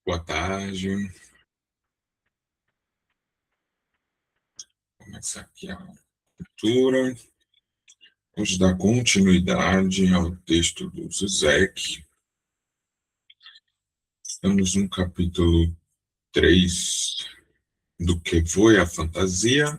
Boa tarde. Vou começar aqui a leitura. Vamos dar continuidade ao texto do Zizek. Estamos no capítulo 3 do que foi a fantasia.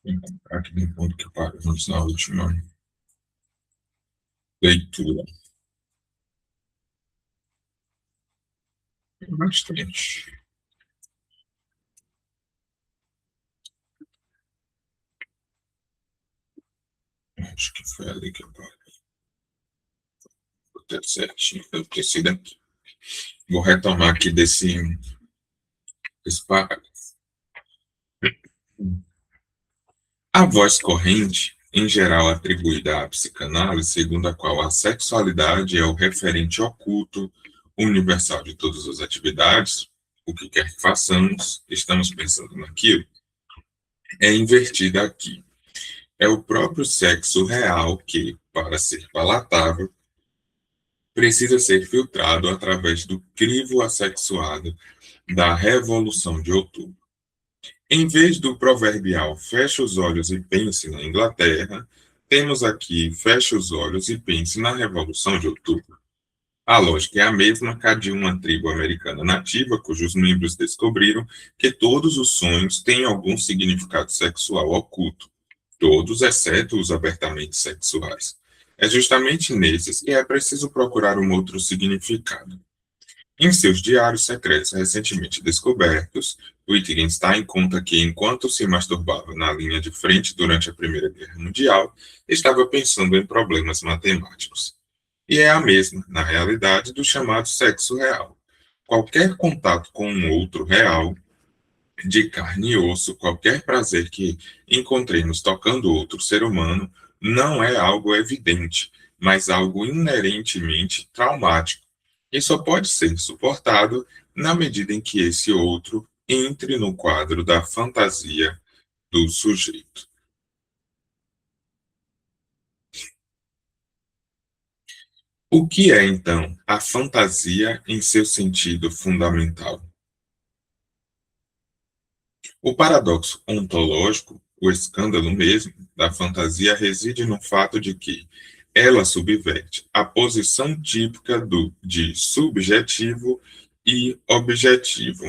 Vou encontrar aqui no ponto que paramos na última leitura. Bastante. Acho que foi ali que eu parei. Vou ter certinho. Deve ter sido aqui. Vou retomar aqui desse parágrafo. A voz corrente, em geral atribuída à psicanálise, segundo a qual a sexualidade é o referente oculto, universal de todas as atividades, o que quer que façamos, estamos pensando naquilo, é invertida aqui. É o próprio sexo real que, para ser palatável, precisa ser filtrado através do crivo assexuado da Revolução de Outubro. Em vez do proverbial feche os olhos e pense na Inglaterra, temos aqui feche os olhos e pense na Revolução de Outubro. A lógica é a mesma que a de uma tribo americana nativa, cujos membros descobriram que todos os sonhos têm algum significado sexual oculto, todos exceto os abertamente sexuais. É justamente nesses que é preciso procurar um outro significado. Em seus diários secretos recentemente descobertos, Wittgenstein conta que, enquanto se masturbava na linha de frente durante a Primeira Guerra Mundial, estava pensando em problemas matemáticos. E é a mesma, na realidade, do chamado sexo real. Qualquer contato com um outro real, de carne e osso, qualquer prazer que encontremos tocando outro ser humano, não é algo evidente, mas algo inerentemente traumático, e só pode ser suportado na medida em que esse outro entre no quadro da fantasia do sujeito. O que é, então, a fantasia em seu sentido fundamental? O paradoxo ontológico, o escândalo mesmo, da fantasia reside no fato de que ela subverte a posição típica de subjetivo e objetivo.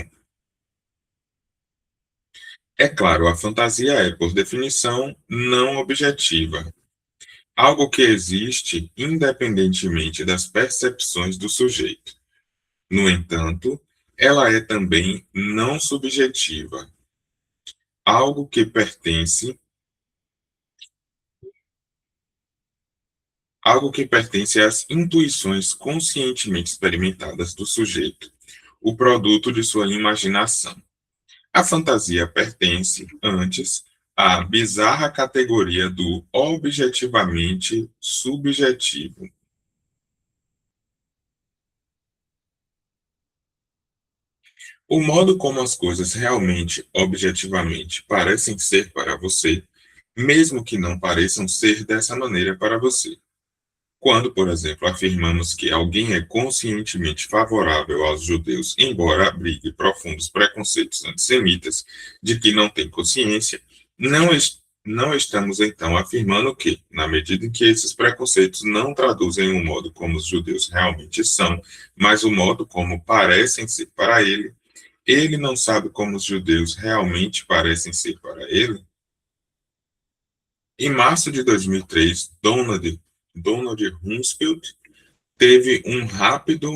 É claro, a fantasia é, por definição, não objetiva, algo que existe independentemente das percepções do sujeito. No entanto, ela é também não subjetiva, algo que pertence às intuições conscientemente experimentadas do sujeito, o produto de sua imaginação. A fantasia pertence, antes, à bizarra categoria do objetivamente subjetivo. O modo como as coisas realmente, objetivamente, parecem ser para você, mesmo que não pareçam ser dessa maneira para você. Quando, por exemplo, afirmamos que alguém é conscientemente favorável aos judeus, embora abrigue profundos preconceitos antissemitas de que não tem consciência, não estamos então afirmando que, na medida em que esses preconceitos não traduzem o modo como os judeus realmente são, mas o modo como parecem ser para ele, ele não sabe como os judeus realmente parecem ser para ele? Em março de 2003, Donald Rumsfeld teve um rápido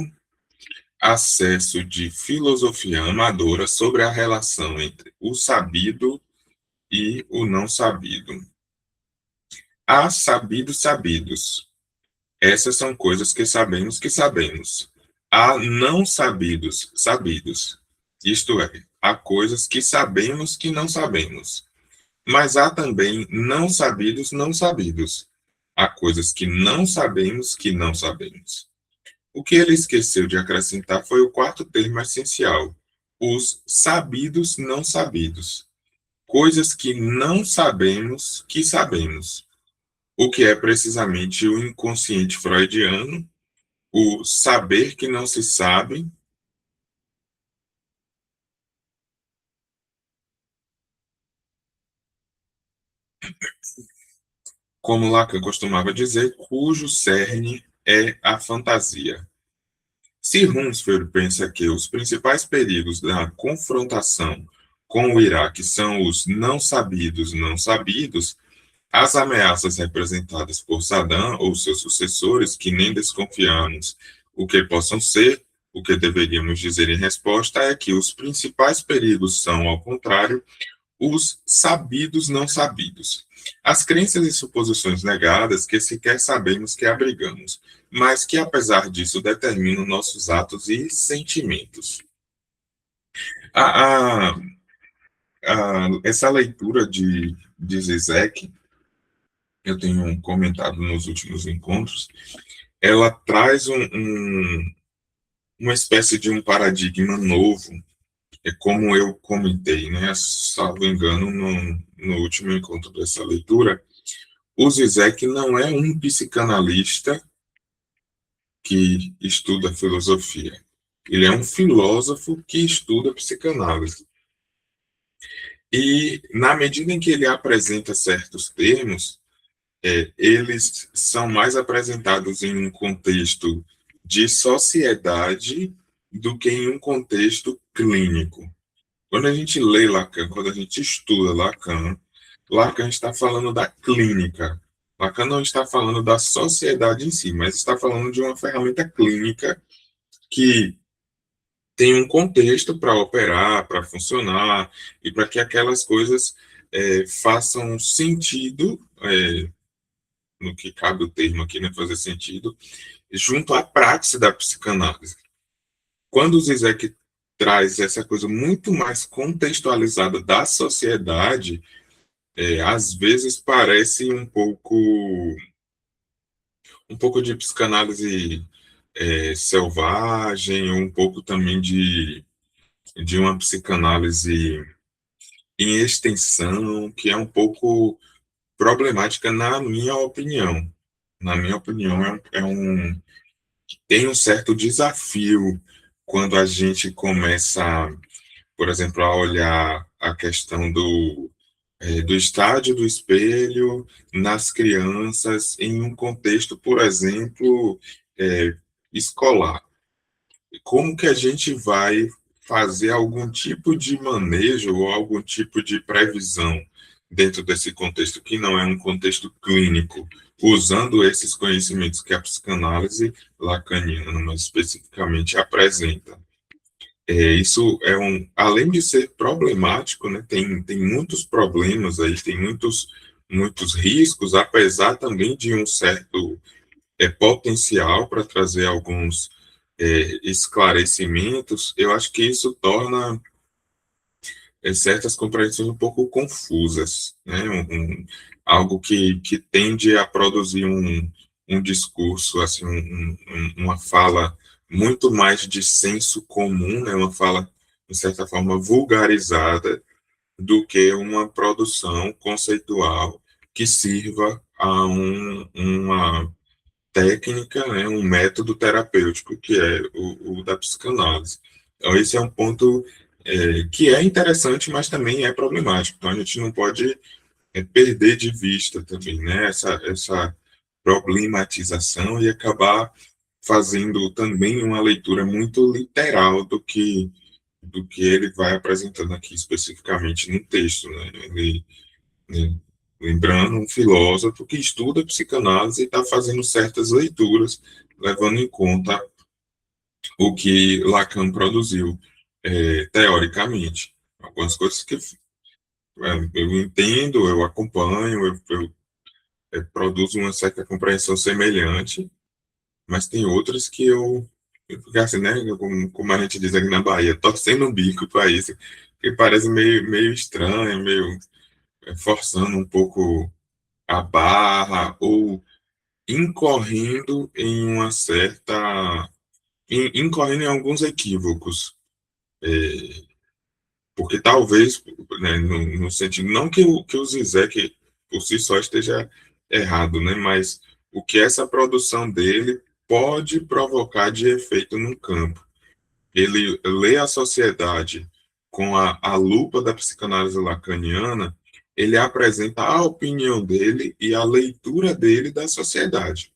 acesso de filosofia amadora sobre a relação entre o sabido e o não sabido. Há sabidos sabidos. Essas são coisas que sabemos. Há não sabidos sabidos. Isto é, há coisas que sabemos que não sabemos. Mas há também não sabidos não sabidos. Há coisas que não sabemos que não sabemos. O que ele esqueceu de acrescentar foi o quarto termo essencial: os sabidos não sabidos. coisas que não sabemos que sabemos, o que é precisamente o inconsciente freudiano, o saber que não se sabe, como Lacan costumava dizer, cujo cerne é a fantasia. Se Rumsfeld pensa que os principais perigos da confrontação com o Iraque são os não sabidos não sabidos, as ameaças representadas por Saddam ou seus sucessores, que nem desconfiamos o que possam ser, o que deveríamos dizer em resposta é que os principais perigos são, ao contrário, os sabidos não sabidos. As crenças e suposições negadas que sequer sabemos que abrigamos, mas que, apesar disso, determinam nossos atos e sentimentos. A, a, essa leitura de Zizek, eu tenho comentado nos últimos encontros, ela traz uma espécie de um paradigma novo, é como eu comentei, né, salvo engano, no último encontro dessa leitura, o Zizek não é um psicanalista que estuda filosofia. Ele é um filósofo que estuda psicanálise. E, na medida em que ele apresenta certos termos, eles são mais apresentados em um contexto de sociedade do que em um contexto clínico. Quando a gente lê Lacan, quando a gente estuda Lacan, Lacan está falando da clínica. Lacan não está falando da sociedade em si, mas está falando de uma ferramenta clínica que tem um contexto para operar, para funcionar, e para que aquelas coisas façam sentido, no que cabe o termo aqui, né, fazer sentido, junto à prática da psicanálise. Quando o Zizek traz essa coisa muito mais contextualizada da sociedade, às vezes parece um pouco de psicanálise selvagem, um pouco também de uma psicanálise em extensão, que é um pouco problemática na minha opinião. Na minha opinião, tem um certo desafio quando a gente começa, por exemplo, a olhar a questão do estádio do espelho nas crianças em um contexto, por exemplo, é, escolar. Como que a gente vai fazer algum tipo de manejo ou algum tipo de previsão dentro desse contexto que não é um contexto clínico, usando esses conhecimentos que a psicanálise lacaniana, mais especificamente, apresenta? Isso além de ser problemático, né, tem muitos problemas aí, tem muitos riscos, apesar também de um certo potencial para trazer alguns esclarecimentos. Eu acho que isso torna certas compreensões um pouco confusas, né? Algo que tende a produzir um discurso, assim, uma fala muito mais de senso comum, né? Uma fala, de certa forma, vulgarizada, do que uma produção conceitual que sirva a uma técnica, né, um método terapêutico, que é o da psicanálise. Então, esse é um ponto que é interessante, mas também é problemático. Então, a gente não pode perder de vista também, né, essa problematização e acabar fazendo também uma leitura muito literal do que ele vai apresentando aqui especificamente no texto, né? Né, lembrando, um filósofo que estuda psicanálise e está fazendo certas leituras, levando em conta o que Lacan produziu, teoricamente. Algumas coisas que eu entendo, eu acompanho, eu produzo uma certa compreensão semelhante, mas tem outras que eu fico assim, né, como a gente diz aqui na Bahia, torcendo o bico para isso, que parece meio estranho, meio forçando um pouco a barra, ou incorrendo em uma certa. Incorrendo em alguns equívocos. Porque talvez, né, no sentido, não que o Zizek por si só esteja errado, né, mas o que essa produção dele pode provocar de efeito no campo. Ele lê a sociedade com a lupa da psicanálise lacaniana, ele apresenta a opinião dele e a leitura dele da sociedade.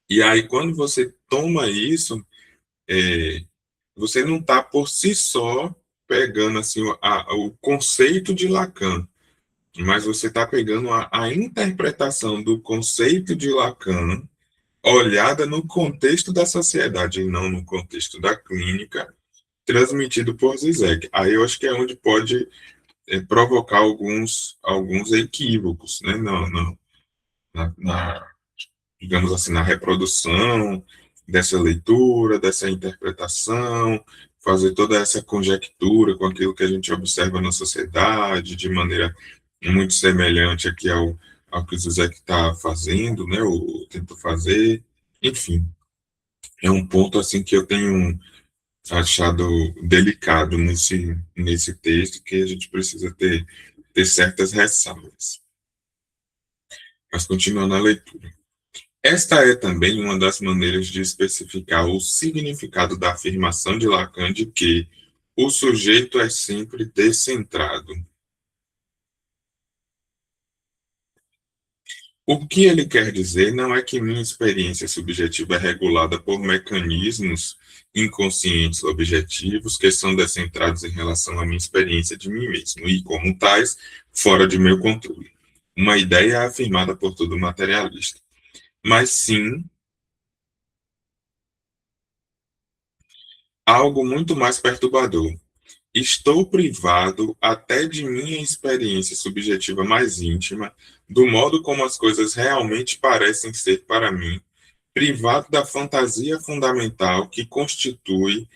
E aí, quando você toma isso, é, você não está por si só pegando assim o conceito de Lacan, mas você está pegando a interpretação do conceito de Lacan olhada no contexto da sociedade e não no contexto da clínica, transmitido por Zizek. Aí eu acho que é onde pode provocar alguns equívocos, né, na, digamos assim, na reprodução dessa leitura, dessa interpretação, fazer toda essa conjectura com aquilo que a gente observa na sociedade, de maneira muito semelhante aqui ao que o Zizek está fazendo, né, ou tentou fazer. Enfim, é um ponto assim que eu tenho achado delicado nesse texto, que a gente precisa ter certas ressalvas. Mas continuando a leitura. Esta é também uma das maneiras de especificar o significado da afirmação de Lacan de que o sujeito é sempre descentrado. O que ele quer dizer não é que minha experiência subjetiva é regulada por mecanismos inconscientes objetivos que são descentrados em relação à minha experiência de mim mesmo e, como tais, fora de meu controle. Uma ideia afirmada por todo materialista. Mas sim algo muito mais perturbador. Estou privado até de minha experiência subjetiva mais íntima, do modo como as coisas realmente parecem ser para mim, privado da fantasia fundamental que constitui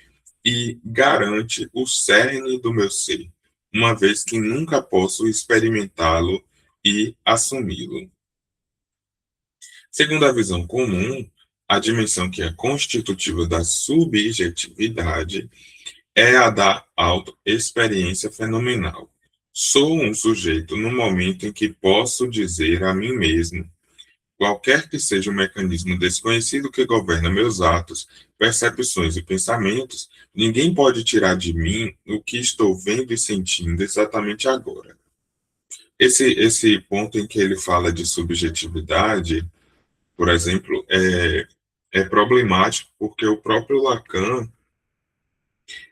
e garante o cerne do meu ser, uma vez que nunca posso experimentá-lo e assumi-lo. Segundo a visão comum, a dimensão que é constitutiva da subjetividade é a da autoexperiência fenomenal. Sou um sujeito no momento em que posso dizer a mim mesmo, qualquer que seja o mecanismo desconhecido que governa meus atos, percepções e pensamentos, ninguém pode tirar de mim o que estou vendo e sentindo exatamente agora. Esse ponto em que ele fala de subjetividade, por exemplo, é problemático porque o próprio Lacan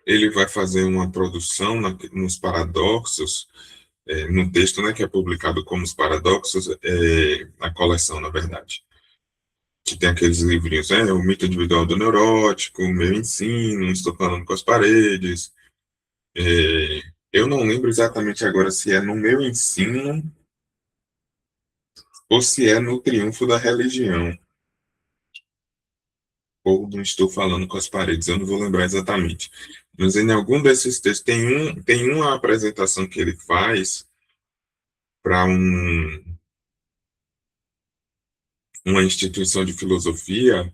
ele vai fazer uma produção nos paradoxos, no texto, né, que é publicado como os paradoxos, a coleção, na verdade, que tem aqueles livrinhos, o mito individual do neurótico, o meu ensino, estou falando com as paredes. Eu não lembro exatamente agora se é no meu ensino ou se é no triunfo da religião, ou não estou falando com as paredes, eu não vou lembrar exatamente. Mas em algum desses textos tem uma apresentação que ele faz para uma instituição de filosofia,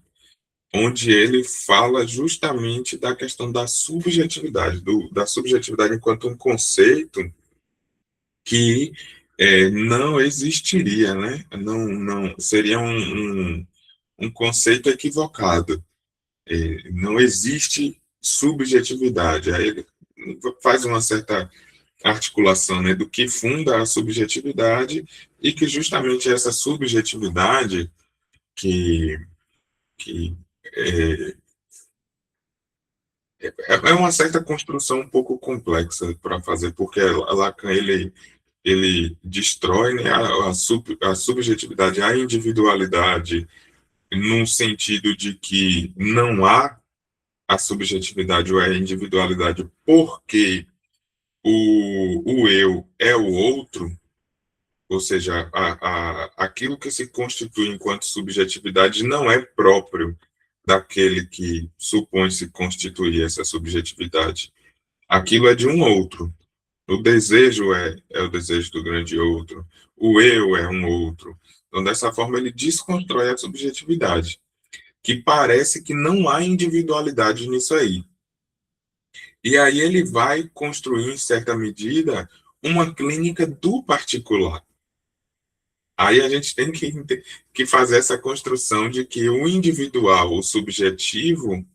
onde ele fala justamente da questão da subjetividade, da subjetividade enquanto um conceito que não existiria, né? Não seria um conceito equivocado. Não existe subjetividade. Aí ele faz uma certa articulação, né, do que funda a subjetividade e que justamente essa subjetividade que é, é uma certa construção um pouco complexa para fazer, porque Lacan ele destrói, né, a subjetividade, a individualidade, num sentido de que não há a subjetividade ou a individualidade porque o eu é o outro, ou seja, aquilo que se constitui enquanto subjetividade não é próprio daquele que supõe-se constituir essa subjetividade. Aquilo é de um outro. O desejo é o desejo do grande outro. O eu é um outro. Então, dessa forma, ele desconstrói a subjetividade, que parece que não há individualidade nisso aí. E aí ele vai construir, em certa medida, uma clínica do particular. Aí a gente tem que fazer essa construção de que o individual, o subjetivo,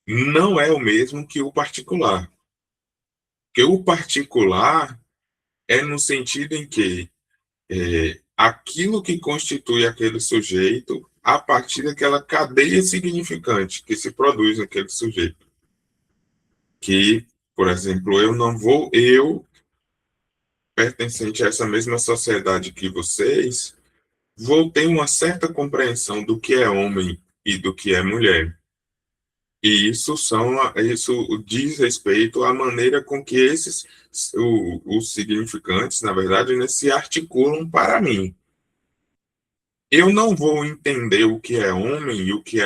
não é o mesmo que o particular. Porque o particular é no sentido em que aquilo que constitui aquele sujeito a partir daquela cadeia significante que se produz naquele sujeito. Que, por exemplo, eu, pertencente a essa mesma sociedade que vocês, vou ter uma certa compreensão do que é homem e do que é mulher. E isso diz respeito à maneira com que os significantes, na verdade, né, se articulam para mim. Eu não vou entender o que é homem e o que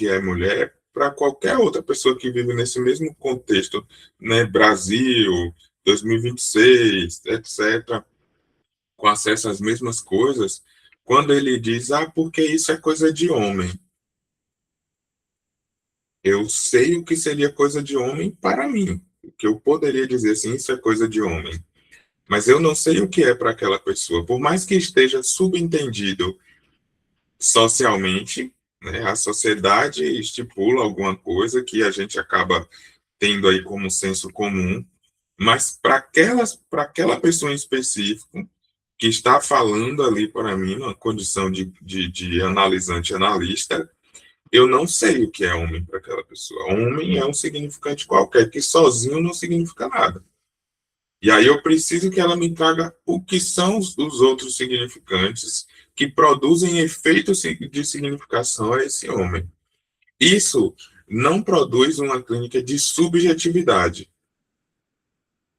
é mulher para qualquer outra pessoa que vive nesse mesmo contexto, né, Brasil, 2026, etc., com acesso às mesmas coisas, quando ele diz, porque isso é coisa de homem. Eu sei o que seria coisa de homem para mim, o que eu poderia dizer assim, isso é coisa de homem. Mas eu não sei o que é para aquela pessoa, por mais que esteja subentendido socialmente, né, a sociedade estipula alguma coisa que a gente acaba tendo aí como senso comum, mas para aquela pessoa em específico que está falando ali para mim, numa condição de analisante analista, eu não sei o que é homem para aquela pessoa. Homem é um significante qualquer, que sozinho não significa nada. E aí eu preciso que ela me traga o que são os outros significantes que produzem efeitos de significação a esse homem. Isso não produz uma clínica de subjetividade.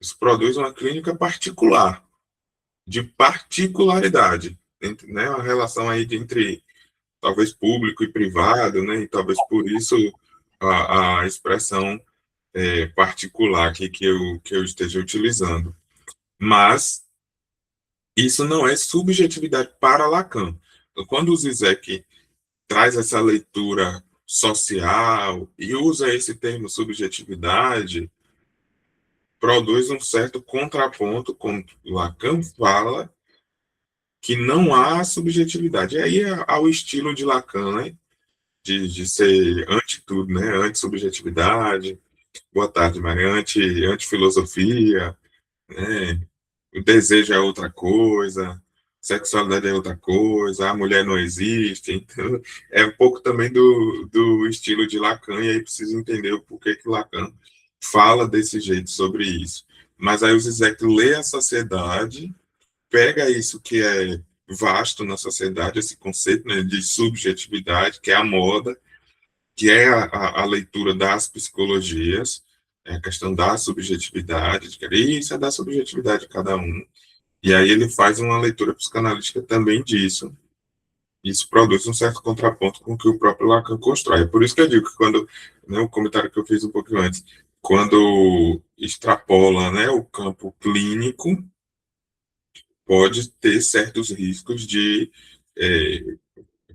Isso produz uma clínica particular, de particularidade, né? Uma relação aí entre talvez público e privado, né? E talvez por isso a expressão particular que eu esteja utilizando. Mas isso não é subjetividade para Lacan. Então, quando o Zizek traz essa leitura social e usa esse termo subjetividade, produz um certo contraponto com Lacan fala que não há subjetividade. E aí ao estilo de Lacan, né? De ser anti-tudo, né? Anti-subjetividade. Boa tarde, Maria. Anti-filosofia, né? O desejo é outra coisa, sexualidade é outra coisa, a mulher não existe. Então, é um pouco também do estilo de Lacan, e aí precisa entender o porquê que Lacan fala desse jeito sobre isso. Mas aí o Zizek lê a sociedade, pega isso que é vasto na sociedade, esse conceito, né, de subjetividade, que é a moda, que é a leitura das psicologias, a questão da subjetividade, de que isso é da subjetividade de cada um. E aí ele faz uma leitura psicanalítica também disso. Isso produz um certo contraponto com o que o próprio Lacan constrói. É por isso que eu digo que quando, né, o comentário que eu fiz um pouquinho antes, quando extrapola, né, o campo clínico, pode ter certos riscos de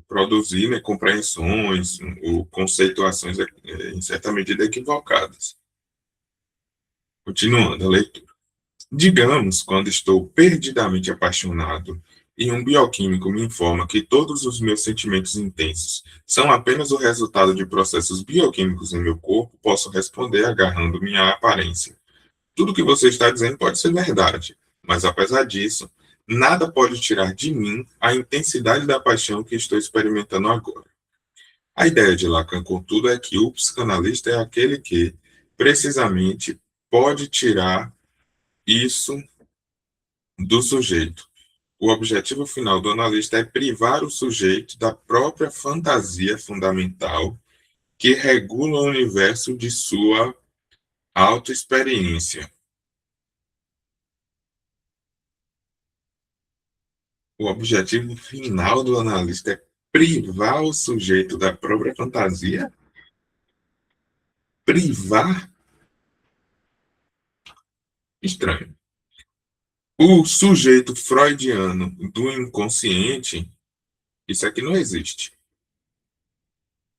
produzir, né, compreensões ou conceituações em certa medida equivocadas. Continuando a leitura. Digamos, quando estou perdidamente apaixonado e um bioquímico me informa que todos os meus sentimentos intensos são apenas o resultado de processos bioquímicos em meu corpo, posso responder agarrando-me à aparência. Tudo que você está dizendo pode ser verdade, mas apesar disso, nada pode tirar de mim a intensidade da paixão que estou experimentando agora. A ideia de Lacan, contudo, é que o psicanalista é aquele que, precisamente, pode tirar isso do sujeito. O objetivo final do analista é privar o sujeito da própria fantasia fundamental que regula o universo de sua autoexperiência. O objetivo final do analista é privar o sujeito da própria fantasia? Privar? Estranho. O sujeito freudiano do inconsciente, isso aqui não existe.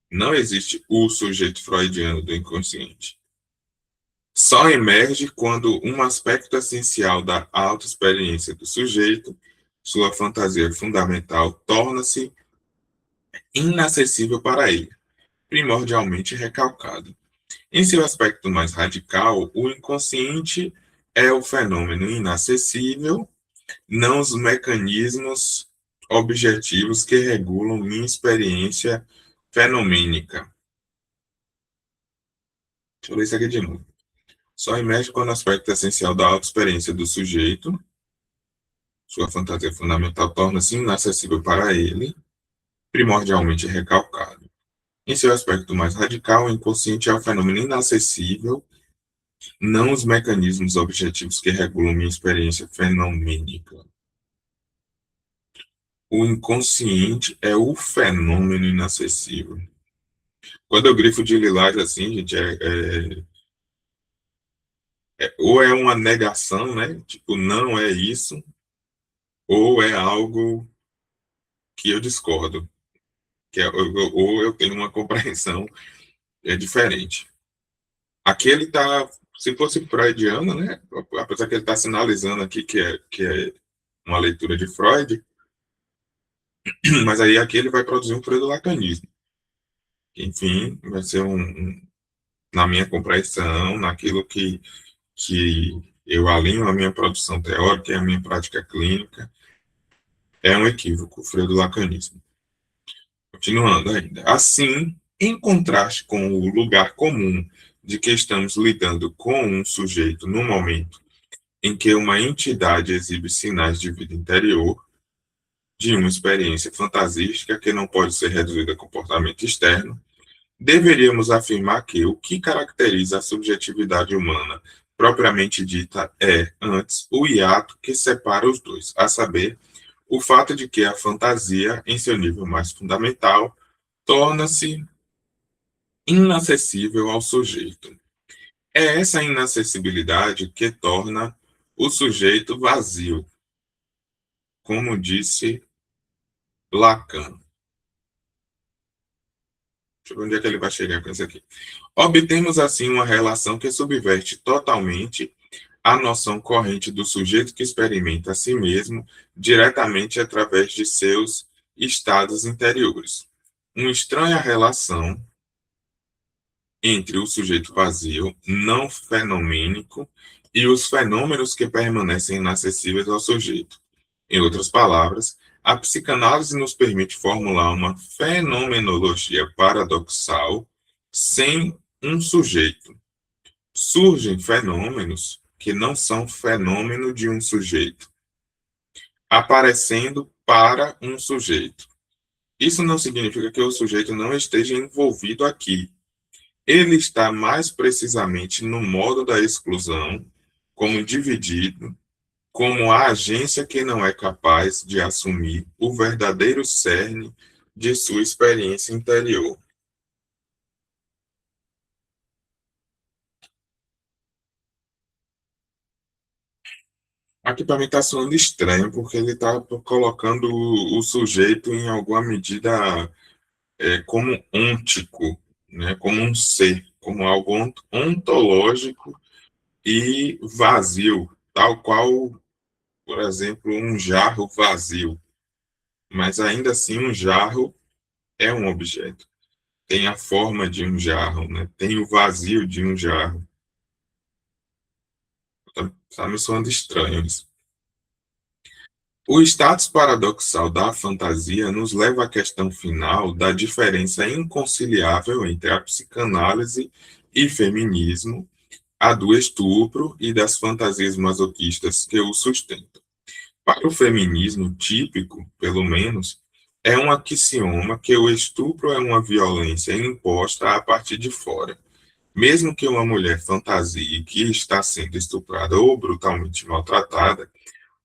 Não existe o sujeito freudiano do inconsciente. só emerge quando um aspecto essencial da autoexperiência do sujeito, sua fantasia fundamental, torna-se inacessível para ele, primordialmente recalcado. Em seu aspecto mais radical, o inconsciente é o fenômeno inacessível, não os mecanismos objetivos que regulam minha experiência fenomênica. Deixa eu ler isso aqui de novo. Só emerge quando o aspecto essencial da autoexperiência do sujeito, sua fantasia fundamental, torna-se inacessível para ele, primordialmente recalcado. Em seu aspecto mais radical, o inconsciente é o fenômeno inacessível, não os mecanismos objetivos que regulam minha experiência fenomênica. O inconsciente é o fenômeno inacessível. Quando eu grifo de lilás assim, gente, ou é uma negação, né? Tipo, não é isso, ou é algo que eu discordo, ou eu tenho uma compreensão diferente. Aqui ele está, se fosse freudiano, né? Apesar que ele está sinalizando aqui que é uma leitura de Freud, mas aí aqui ele vai produzir um freudo-lacanismo. Enfim, vai ser na minha compreensão, naquilo que eu alinho a minha produção teórica e a minha prática clínica, é um equívoco, o freudo-lacanismo. Continuando ainda. Assim, em contraste com o lugar comum de que estamos lidando com um sujeito no momento em que uma entidade exibe sinais de vida interior, de uma experiência fantasística que não pode ser reduzida a comportamento externo, deveríamos afirmar que o que caracteriza a subjetividade humana propriamente dita é, antes, o hiato que separa os dois, a saber, o fato de que a fantasia, em seu nível mais fundamental, torna-se inacessível ao sujeito. É essa inacessibilidade que torna o sujeito vazio, como disse Lacan. Deixa eu ver onde é que ele vai chegar com isso aqui. Obtemos, assim, uma relação que subverte totalmente a noção corrente do sujeito que experimenta a si mesmo diretamente através de seus estados interiores. Uma estranha relação entre o sujeito vazio, não fenomênico, e os fenômenos que permanecem inacessíveis ao sujeito. Em outras palavras, a psicanálise nos permite formular uma fenomenologia paradoxal sem um sujeito. Surgem fenômenos que não são fenômeno de um sujeito, aparecendo para um sujeito. Isso não significa que o sujeito não esteja envolvido aqui. Ele está mais precisamente no modo da exclusão, como dividido, como a agência que não é capaz de assumir o verdadeiro cerne de sua experiência interior. Aqui para mim está soando estranho, porque ele está colocando o sujeito em alguma medida como ôntico, né, como um ser, como algo ontológico e vazio, tal qual, por exemplo, um jarro vazio. Mas ainda assim, um jarro é um objeto. Tem a forma de um jarro, né? Tem o vazio de um jarro. Tá me soando estranho isso. O status paradoxal da fantasia nos leva à questão final da diferença inconciliável entre a psicanálise e feminismo, a do estupro e das fantasias masoquistas que o sustentam. Para o feminismo típico, pelo menos, é um axioma que o estupro é uma violência imposta a partir de fora. Mesmo que uma mulher fantasie que está sendo estuprada ou brutalmente maltratada,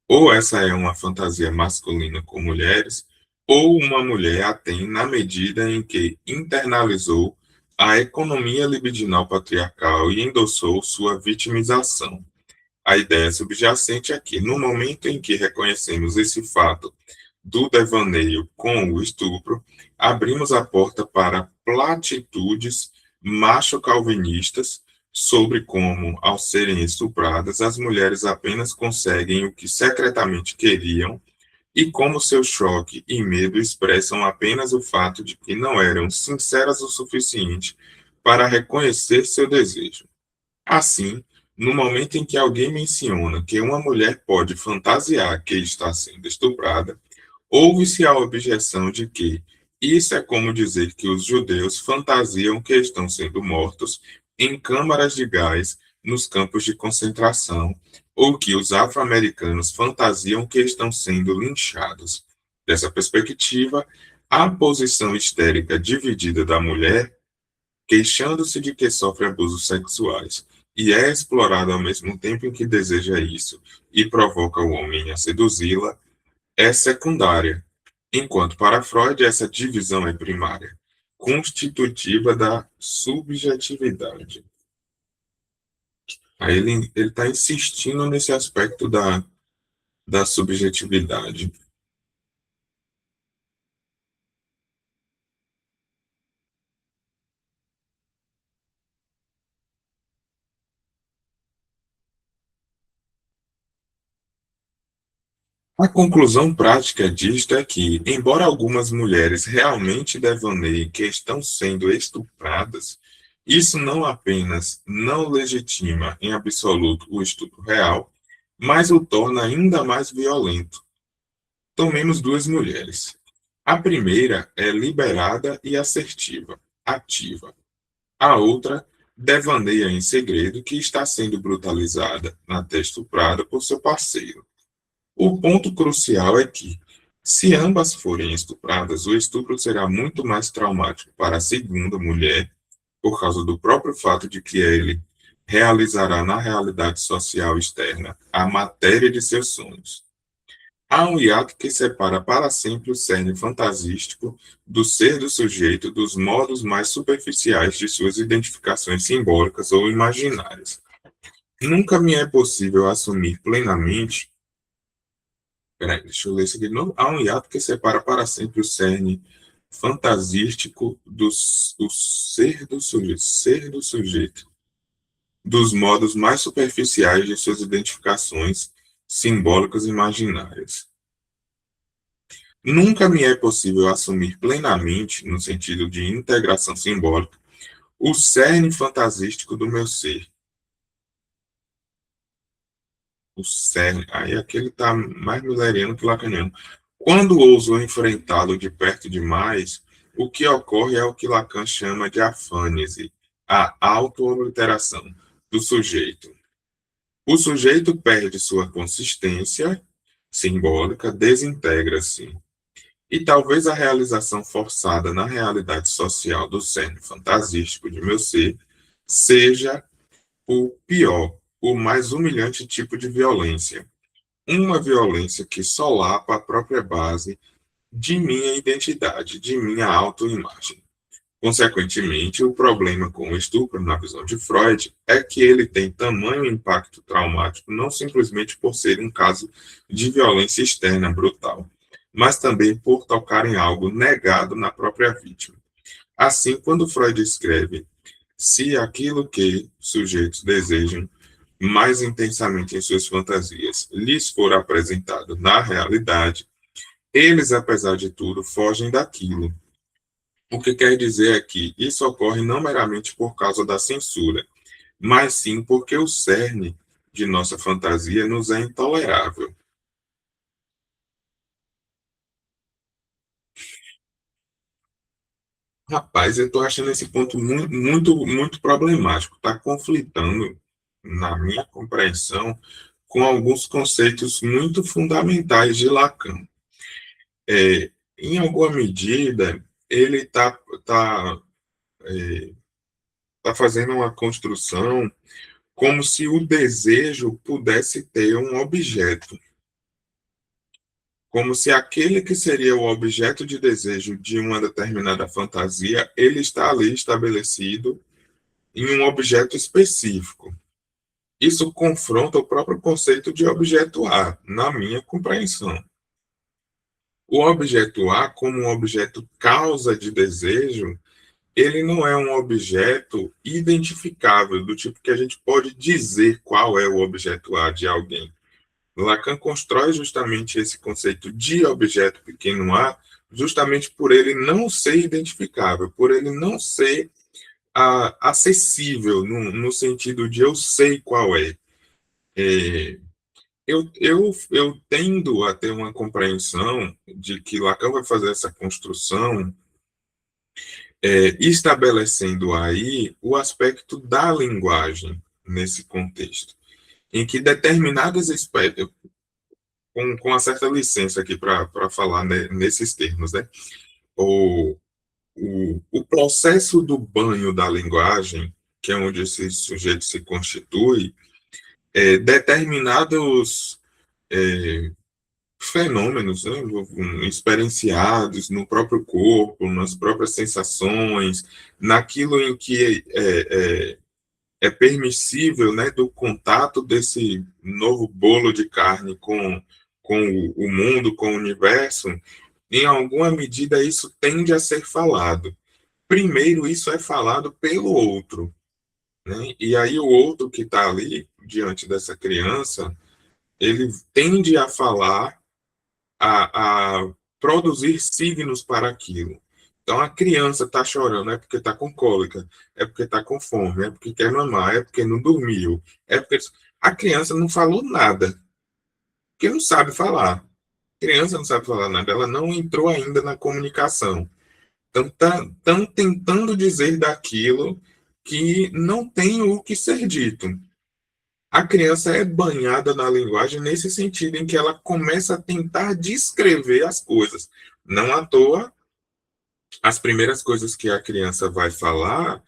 ou essa é uma fantasia masculina com mulheres, ou uma mulher a tem na medida em que internalizou a economia libidinal patriarcal e endossou sua vitimização. A ideia subjacente é que, no momento em que reconhecemos esse fato do devaneio com o estupro, abrimos a porta para platitudes macho-calvinistas sobre como, ao serem estupradas, as mulheres apenas conseguem o que secretamente queriam e como seu choque e medo expressam apenas o fato de que não eram sinceras o suficiente para reconhecer seu desejo. Assim, no momento em que alguém menciona que uma mulher pode fantasiar que está sendo estuprada, ouve-se a objeção de que isso é como dizer que os judeus fantasiam que estão sendo mortos em câmaras de gás nos campos de concentração, ou que os afro-americanos fantasiam que estão sendo linchados. Dessa perspectiva, a posição histérica dividida da mulher, queixando-se de que sofre abusos sexuais, e é explorada ao mesmo tempo em que deseja isso e provoca o homem a seduzi-la, é secundária, enquanto para Freud essa divisão é primária, constitutiva da subjetividade. Aí ele está insistindo nesse aspecto da subjetividade. A conclusão prática disto é que, embora algumas mulheres realmente devaneiem que estão sendo estupradas, isso não apenas não legitima em absoluto o estupro real, mas o torna ainda mais violento. Tomemos duas mulheres. A primeira é liberada e assertiva, ativa. A outra devaneia em segredo que está sendo brutalizada, até estuprada por seu parceiro. O ponto crucial é que, se ambas forem estupradas, o estupro será muito mais traumático para a segunda mulher, por causa do próprio fato de que ele realizará na realidade social externa a matéria de seus sonhos. Há um hiato que separa para sempre o cerne fantasístico do ser do sujeito dos modos mais superficiais de suas identificações simbólicas ou imaginárias. Nunca me é possível assumir plenamente. Peraí, deixa eu ler isso aqui de novo. Há um hiato que separa para sempre o cerne fantasístico do ser do sujeito, dos modos mais superficiais de suas identificações simbólicas e imaginárias. Nunca me é possível assumir plenamente, no sentido de integração simbólica, o cerne fantasístico do meu ser. O cerne, aí aquele está mais milleriano que lacaniano. Quando ouso enfrentá-lo de perto demais, o que ocorre é o que Lacan chama de afânese, a auto-obliteração do sujeito. O sujeito perde sua consistência simbólica, desintegra-se. E talvez a realização forçada na realidade social do cerne fantasístico de meu ser seja o pior, o mais humilhante tipo de violência. Uma violência que solapa a própria base de minha identidade, de minha autoimagem. Consequentemente, o problema com o estupro, na visão de Freud, é que ele tem tamanho impacto traumático não simplesmente por ser um caso de violência externa brutal, mas também por tocar em algo negado na própria vítima. Assim, quando Freud escreve se aquilo que sujeitos desejam mais intensamente em suas fantasias lhes for apresentado na realidade, eles, apesar de tudo, fogem daquilo. O que quer dizer é que isso ocorre não meramente por causa da censura, mas sim porque o cerne de nossa fantasia nos é intolerável. Rapaz, eu estou achando esse ponto muito problemático. Está conflitando, na minha compreensão, com alguns conceitos muito fundamentais de Lacan. Em alguma medida, ele tá fazendo uma construção como se o desejo pudesse ter um objeto, como se aquele que seria o objeto de desejo de uma determinada fantasia, ele está ali estabelecido em um objeto específico. Isso confronta o próprio conceito de objeto A, na minha compreensão. O objeto A, como um objeto causa de desejo, ele não é um objeto identificável, do tipo que a gente pode dizer qual é o objeto A de alguém. Lacan constrói justamente esse conceito de objeto pequeno a, justamente por ele não ser identificável, por ele não ser acessível, no sentido de eu sei qual é. É, eu tendo a ter uma compreensão de que Lacan vai fazer essa construção, estabelecendo aí o aspecto da linguagem nesse contexto, em que determinadas espécies, com uma certa licença aqui para falar nesses termos, né? O, o processo do banho da linguagem, que é onde esse sujeito se constitui, determinados é, fenômenos, né, experienciados no próprio corpo, nas próprias sensações, naquilo em que é permissível, né, do contato desse novo bolo de carne com o mundo, com o universo, em alguma medida isso tende a ser falado. Primeiro, isso é falado pelo outro, né? E aí o outro que está ali diante dessa criança, ele tende a falar, a produzir signos para aquilo. Então a criança está chorando, é porque está com cólica, é porque está com fome, é porque quer mamar, é porque não dormiu, é porque a criança não falou nada, porque não sabe falar. A criança não sabe falar nada, ela não entrou ainda na comunicação. Então estão tentando dizer daquilo que não tem o que ser dito. A criança é banhada na linguagem nesse sentido em que ela começa a tentar descrever as coisas. Não à toa, as primeiras coisas que a criança vai falar,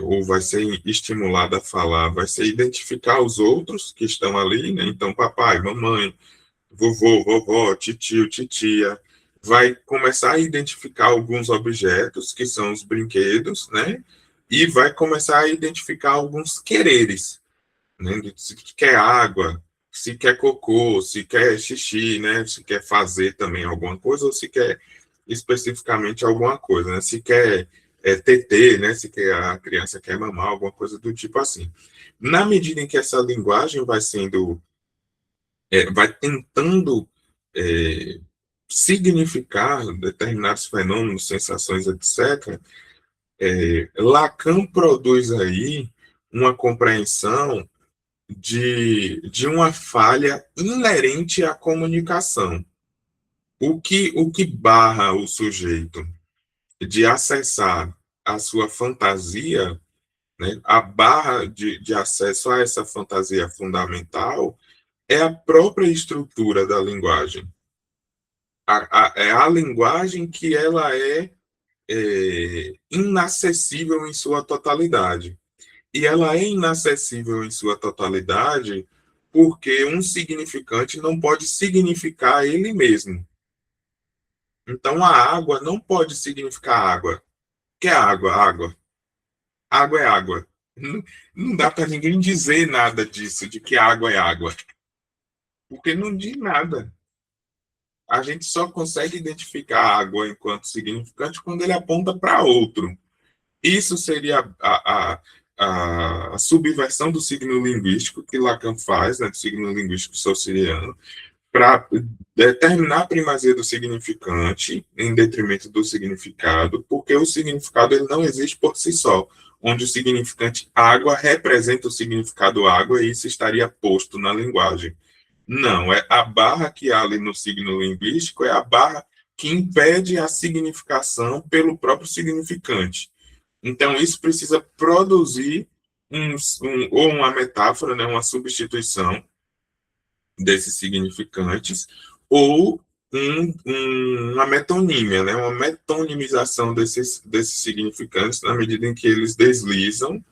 ou vai ser estimulada a falar, vai ser identificar os outros que estão ali, né? Então, papai, mamãe, vovô, vovó, titio, titia. Vai começar a identificar alguns objetos, que são os brinquedos, né? E vai começar a identificar alguns quereres, né? Se quer água, se quer cocô, se quer xixi, né? Se quer fazer também alguma coisa ou se quer especificamente alguma coisa, né? Se quer TT, né? Se quer, a criança quer mamar, alguma coisa do tipo assim. Na medida em que essa linguagem vai sendo, vai tentando é, significar determinados fenômenos, sensações, etc., Lacan produz aí uma compreensão de uma falha inerente à comunicação. O que barra o sujeito de acessar a sua fantasia, né, a barra de acesso a essa fantasia fundamental, é a própria estrutura da linguagem. É a linguagem que ela inacessível em sua totalidade. E ela é inacessível em sua totalidade porque um significante não pode significar ele mesmo. Então, a água não pode significar água. O que é água? Água. Água é água. Não dá para ninguém dizer nada disso, de que água é água, porque não diz nada. A gente só consegue identificar a água enquanto significante quando ele aponta para outro. Isso seria a subversão do signo linguístico que Lacan faz, né, do signo linguístico saussuriano, para determinar a primazia do significante em detrimento do significado, porque o significado ele não existe por si só, onde o significante água representa o significado água e isso estaria posto na linguagem. Não, é a barra que há ali no signo linguístico, é a barra que impede a significação pelo próprio significante. Então, isso precisa produzir ou uma metáfora, né, uma substituição desses significantes, ou uma metonímia, né, uma metonimização desses significantes na medida em que eles deslizam.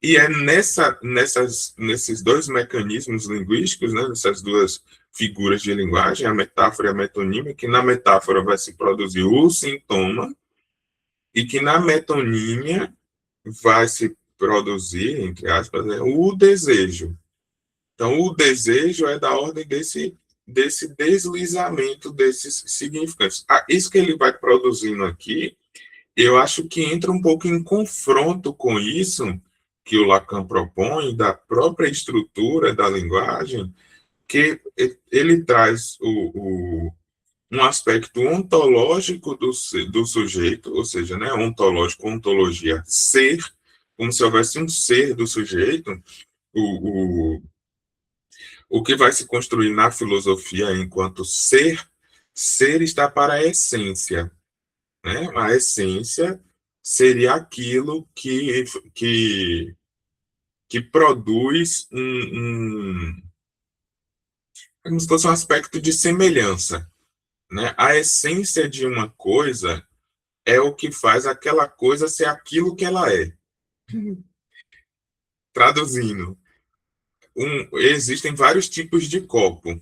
E é nesses dois mecanismos linguísticos, né, nessas duas figuras de linguagem, a metáfora e a metonímia, que na metáfora vai se produzir o sintoma e que na metonímia vai se produzir, entre aspas, né, o desejo. Então, o desejo é da ordem desse deslizamento desses significantes. Isso que ele vai produzindo aqui Eu acho que entra um pouco em confronto com isso que o Lacan propõe, da própria estrutura da linguagem, que ele traz um aspecto ontológico do sujeito, ou seja, né, ontológico, ontologia, ser, como se houvesse um ser do sujeito, o, o, o que vai se construir na filosofia enquanto ser, ser está para a essência, né? A essência seria aquilo que, que produz como se fosse um aspecto de semelhança, né? A essência de uma coisa é o que faz aquela coisa ser aquilo que ela é. Traduzindo, existem vários tipos de copo.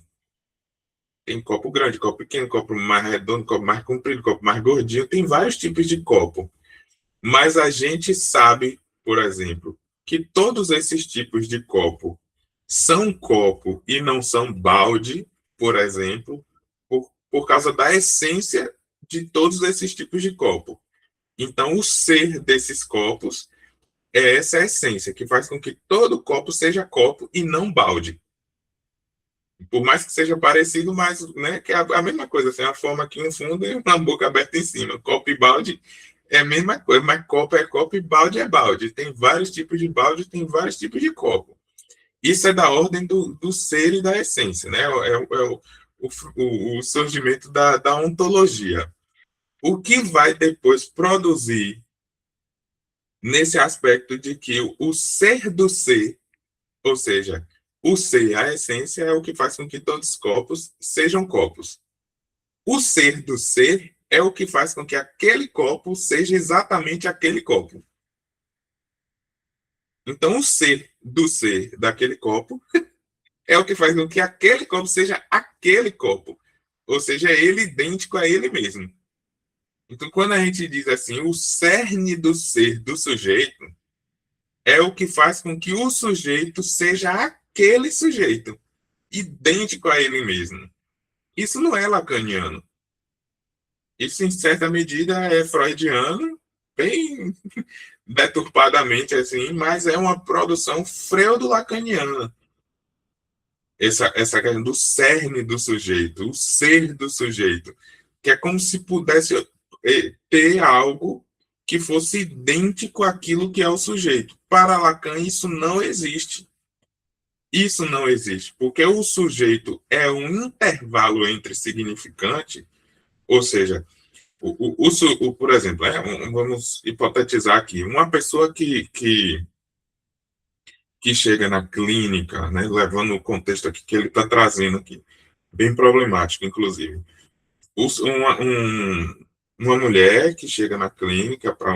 Tem copo grande, copo pequeno, copo mais redondo, copo mais comprido, copo mais gordinho. Tem vários tipos de copo. Mas a gente sabe, por exemplo, que todos esses tipos de copo são copo e não são balde, por exemplo, por causa da essência de todos esses tipos de copo. Então, o ser desses copos é essa essência que faz com que todo copo seja copo e não balde. Por mais que seja parecido, mas né, que é a mesma coisa, assim, a forma aqui no fundo e uma boca aberta em cima. Copo e balde é a mesma coisa, mas copo é copo e balde é balde. Tem vários tipos de balde, tem vários tipos de copo. Isso é da ordem do ser e da essência, né? O surgimento da ontologia. O que vai depois produzir nesse aspecto de que o ser do ser, ou seja, o ser, a essência, é o que faz com que todos os copos sejam copos. O ser do ser é o que faz com que aquele copo seja exatamente aquele copo. Então, o ser do ser daquele copo é o que faz com que aquele copo seja aquele copo. Ou seja, é ele idêntico a ele mesmo. Então, quando a gente diz assim, o cerne do ser do sujeito é o que faz com que o sujeito seja aquele sujeito, idêntico a ele mesmo. Isso não é lacaniano. Isso, em certa medida, é freudiano, bem deturpadamente assim, mas é uma produção freudo-lacaniana. Essa questão do cerne do sujeito, o ser do sujeito, que é como se pudesse ter algo que fosse idêntico àquilo que é o sujeito. Para Lacan, isso não existe. Isso não existe, porque o sujeito é um intervalo entre significante, ou seja, por exemplo, vamos hipotetizar aqui, uma pessoa que chega na clínica, né, levando o contexto aqui que ele está trazendo aqui, bem problemático, inclusive. Uma mulher que chega na clínica para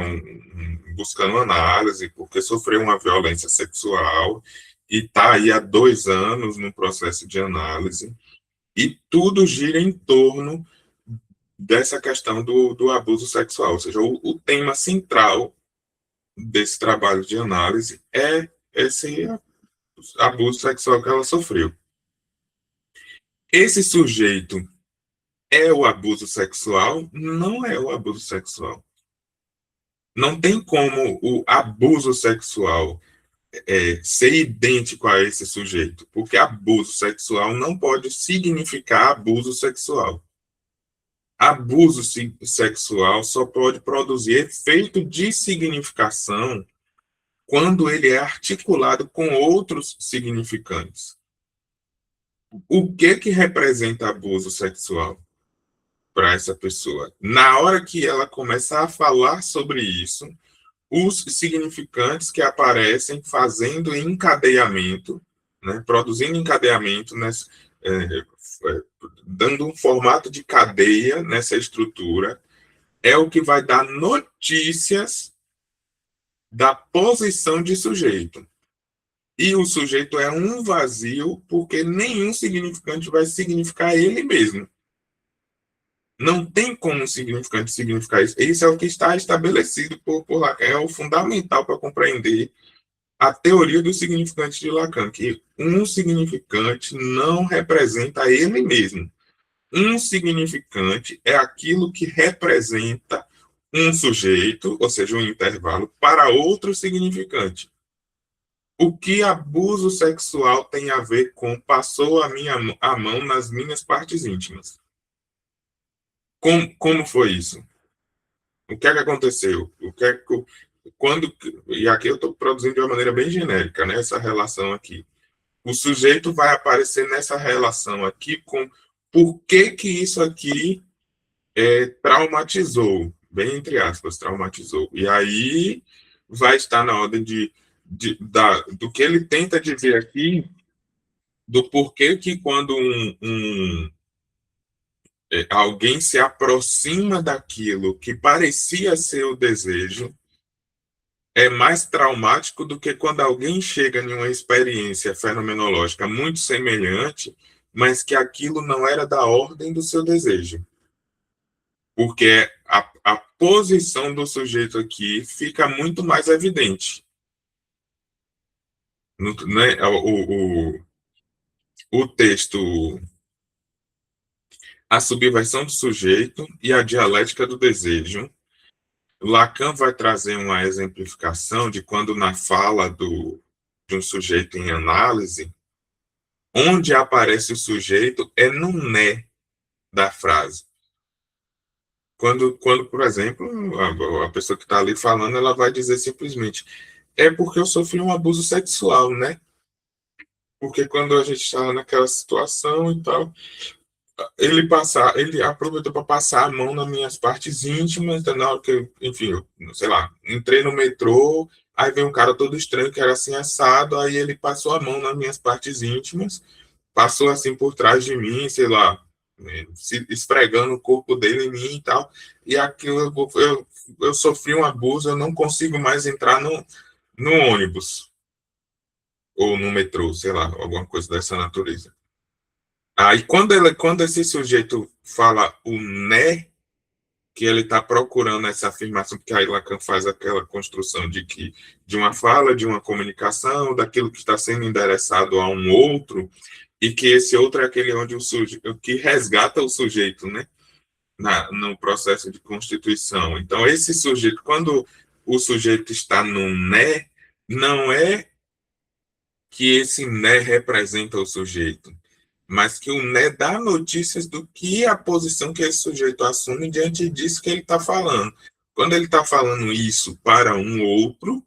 buscando análise porque sofreu uma violência sexual e está aí há 2 anos no processo de análise e tudo gira em torno dessa questão do abuso sexual, ou seja, o tema central desse trabalho de análise é esse abuso sexual que ela sofreu. Esse sujeito é o abuso sexual? Não é o abuso sexual. Não tem como o abuso sexual ser idêntico a esse sujeito, porque abuso sexual não pode significar abuso sexual. Abuso sexual só pode produzir efeito de significação quando ele é articulado com outros significantes. O que representa abuso sexual para essa pessoa? Na hora que ela começar a falar sobre isso, os significantes que aparecem fazendo encadeamento, né, produzindo encadeamento, dando um formato de cadeia nessa estrutura, é o que vai dar notícias da posição de sujeito. E o sujeito é um vazio, porque nenhum significante vai significar ele mesmo. Não tem como um significante significar isso. Isso é o que está estabelecido por Lacan. É o fundamental para compreender a teoria do significante de Lacan, que um significante não representa ele mesmo. Um significante é aquilo que representa um sujeito, ou seja, um intervalo, para outro significante. O que abuso sexual tem a ver com passou a mão nas minhas partes íntimas? Como foi isso? O que é que aconteceu? O que é que, quando, e aqui eu estou produzindo de uma maneira bem genérica, né, essa relação aqui. O sujeito vai aparecer nessa relação aqui com por que que isso aqui traumatizou, bem entre aspas, traumatizou. E aí vai estar na ordem do que ele tenta dizer aqui, do porquê que quando alguém se aproxima daquilo que parecia ser o desejo, é mais traumático do que quando alguém chega em uma experiência fenomenológica muito semelhante, mas que aquilo não era da ordem do seu desejo. Porque a posição do sujeito aqui fica muito mais evidente. Né? O texto, a subversão do sujeito e a dialética do desejo. Lacan vai trazer uma exemplificação de quando na fala de um sujeito em análise, onde aparece o sujeito é no né da frase. Quando por exemplo, a pessoa que está ali falando, ela vai dizer simplesmente, é porque eu sofri um abuso sexual, né? Porque quando a gente está naquela situação e tal, ele aproveitou para passar a mão nas minhas partes íntimas, então, na hora que enfim, sei lá, entrei no metrô, aí veio um cara todo estranho que era assim assado, aí ele passou a mão nas minhas partes íntimas, passou assim por trás de mim, sei lá, se esfregando o corpo dele em mim e tal, e aquilo eu sofri um abuso, eu não consigo mais entrar no ônibus ou no metrô, sei lá, alguma coisa dessa natureza. Aí quando esse sujeito fala o né, que ele está procurando essa afirmação, porque aí Lacan faz aquela construção de uma fala, de uma comunicação, daquilo que está sendo endereçado a um outro, e que esse outro é aquele onde o sujeito que resgata o sujeito, né, no processo de constituição. Então esse sujeito, quando o sujeito está no né, não é que esse né representa o sujeito, mas que o né dá notícias do que a posição que esse sujeito assume diante disso que ele está falando. Quando ele está falando isso para um outro,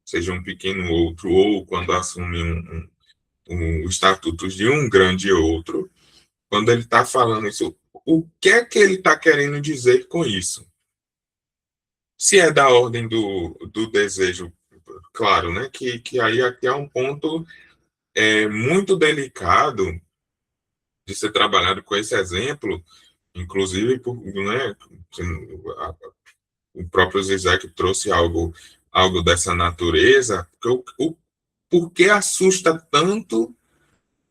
seja um pequeno outro, ou quando assume um estatuto de um grande outro, quando ele está falando isso, o que é que ele está querendo dizer com isso? Se é da ordem do desejo, claro, né? Que aí aqui é um ponto muito delicado de ser trabalhado com esse exemplo, inclusive, né, o próprio Zizek trouxe algo dessa natureza, por que assusta tanto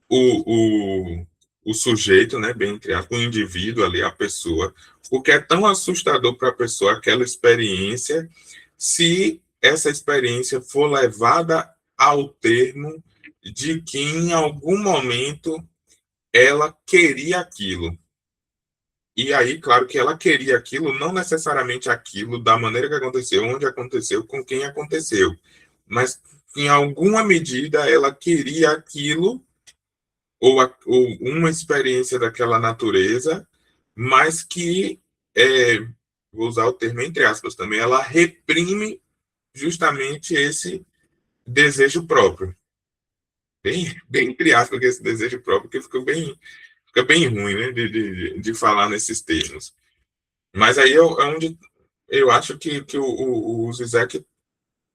o, o, o sujeito, né, bem entre aspas, o indivíduo ali, a pessoa, porque é tão assustador para a pessoa aquela experiência, se essa experiência for levada ao termo de que em algum momento ela queria aquilo. E aí, claro que ela queria aquilo, não necessariamente aquilo, da maneira que aconteceu, onde aconteceu, com quem aconteceu. Mas, em alguma medida, ela queria aquilo, ou uma experiência daquela natureza, mas que, vou usar o termo entre aspas também, ela reprime justamente esse desejo próprio. Bem entre aspas, esse desejo próprio, que fica bem ruim, né, de falar nesses termos. Mas aí é onde eu acho que o Zizek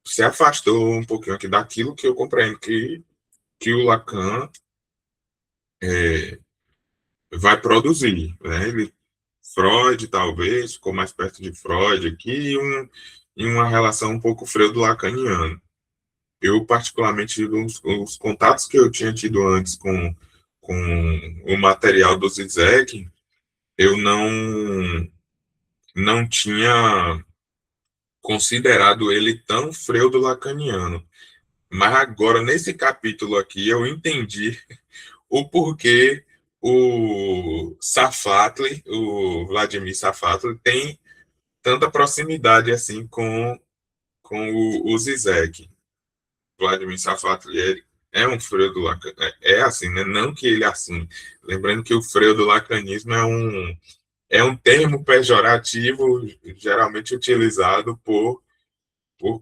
se afastou um pouquinho aqui daquilo que eu compreendo que o Lacan vai produzir. Né? Freud, talvez, ficou mais perto de Freud aqui, em uma relação um pouco freudo-lacaniana. Eu, particularmente, os contatos que eu tinha tido antes com o material do Zizek, eu não tinha considerado ele tão freudo-lacaniano. Mas agora, nesse capítulo aqui, eu entendi o porquê o Safatli, o Vladimir Safatli, tem tanta proximidade assim com o Zizek. Vladimir Safatli é um freio do Lacan, é assim, né? Não que ele assume. Lembrando que o freio do lacanismo é um termo pejorativo geralmente utilizado por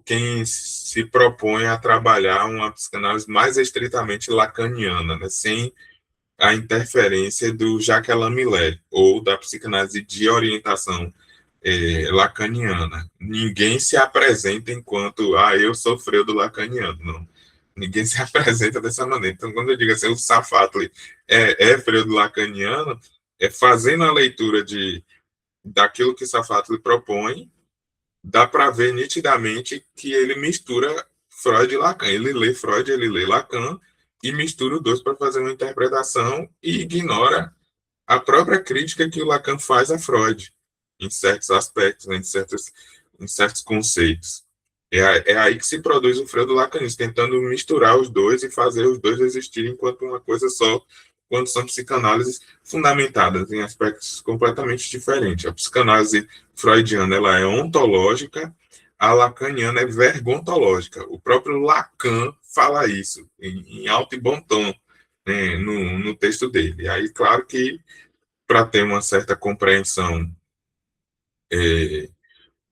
quem se propõe a trabalhar uma psicanálise mais estritamente lacaniana, né? Sem a interferência do Jacques Alain Millet, ou da psicanálise de orientação lacaniana. Ninguém se apresenta enquanto, eu sou Freud lacaniano, não. Ninguém se apresenta dessa maneira. Então, quando eu digo assim, o Safatli é Freud lacaniano, é fazendo a leitura daquilo que Safatli propõe, dá para ver nitidamente que ele mistura Freud e Lacan. Ele lê Freud, ele lê Lacan, e mistura os dois para fazer uma interpretação e ignora a própria crítica que o Lacan faz a Freud, em certos aspectos, né, em certos conceitos. É aí que se produz o freio do lacanismo, tentando misturar os dois e fazer os dois existirem enquanto uma coisa só, quando são psicanálises fundamentadas em aspectos completamente diferentes. A psicanálise freudiana ela é ontológica, a lacaniana é vergontológica. O próprio Lacan fala isso, em alto e bom tom, né, no texto dele. E aí, claro que para ter uma certa compreensão é,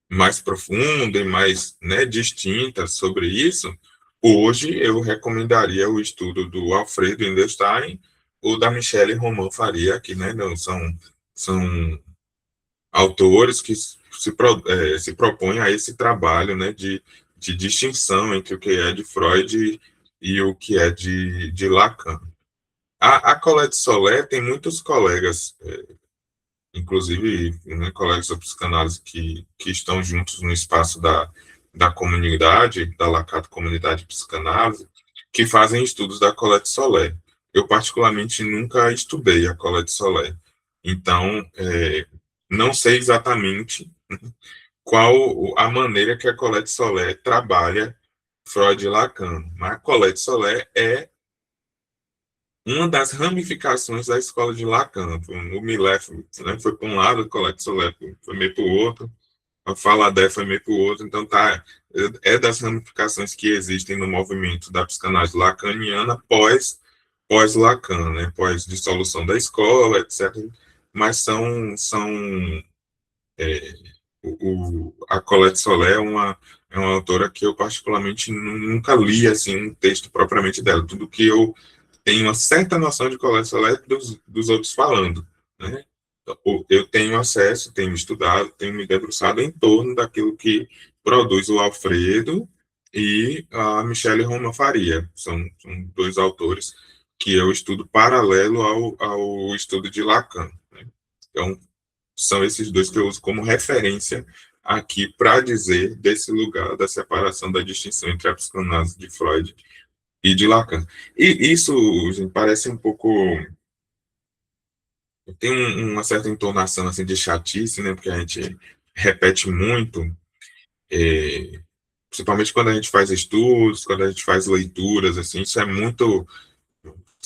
mais profunda e mais, né, distinta sobre isso, hoje eu recomendaria o estudo do Alfredo Indelstein ou da Michelle Roman Faria, que, né, não, são autores que se propõem a esse trabalho, né, de distinção entre o que é de Freud e o que é de Lacan. A Colette Solé tem muitos colegas, inclusive, né, colegas da psicanálise que estão juntos no espaço da comunidade, da Lacato Comunidade de Psicanálise, que fazem estudos da Colette Solé. Eu, particularmente, nunca estudei a Colette Solé. Então, não sei exatamente qual a maneira que a Colette Solé trabalha Freud e Lacan, mas a Colette Solé é uma das ramificações da escola de Lacan. O Millet, né, foi para um lado, o Colette Solé foi meio para o outro, a Faladé foi meio para o outro, então é das ramificações que existem no movimento da psicanálise lacaniana pós-Lacan, né, pós-dissolução da escola, etc., mas a Colette Solé é uma autora que eu particularmente nunca li assim, um texto propriamente dela, tudo que eu tenho uma certa noção de coleta seleta dos outros falando, né? Eu tenho acesso, tenho estudado, tenho me debruçado em torno daquilo que produz o Alfredo e a Michelle Roma Faria. São dois autores que eu estudo paralelo ao estudo de Lacan, né? Então, são esses dois que eu uso como referência aqui para dizer desse lugar da separação, da distinção entre a psicanálise de Freud e de Lacan. E isso, gente, parece um pouco. Tem uma certa entonação assim, de chatice, né? Porque a gente repete muito, principalmente quando a gente faz estudos, quando a gente faz leituras, assim, isso é muito.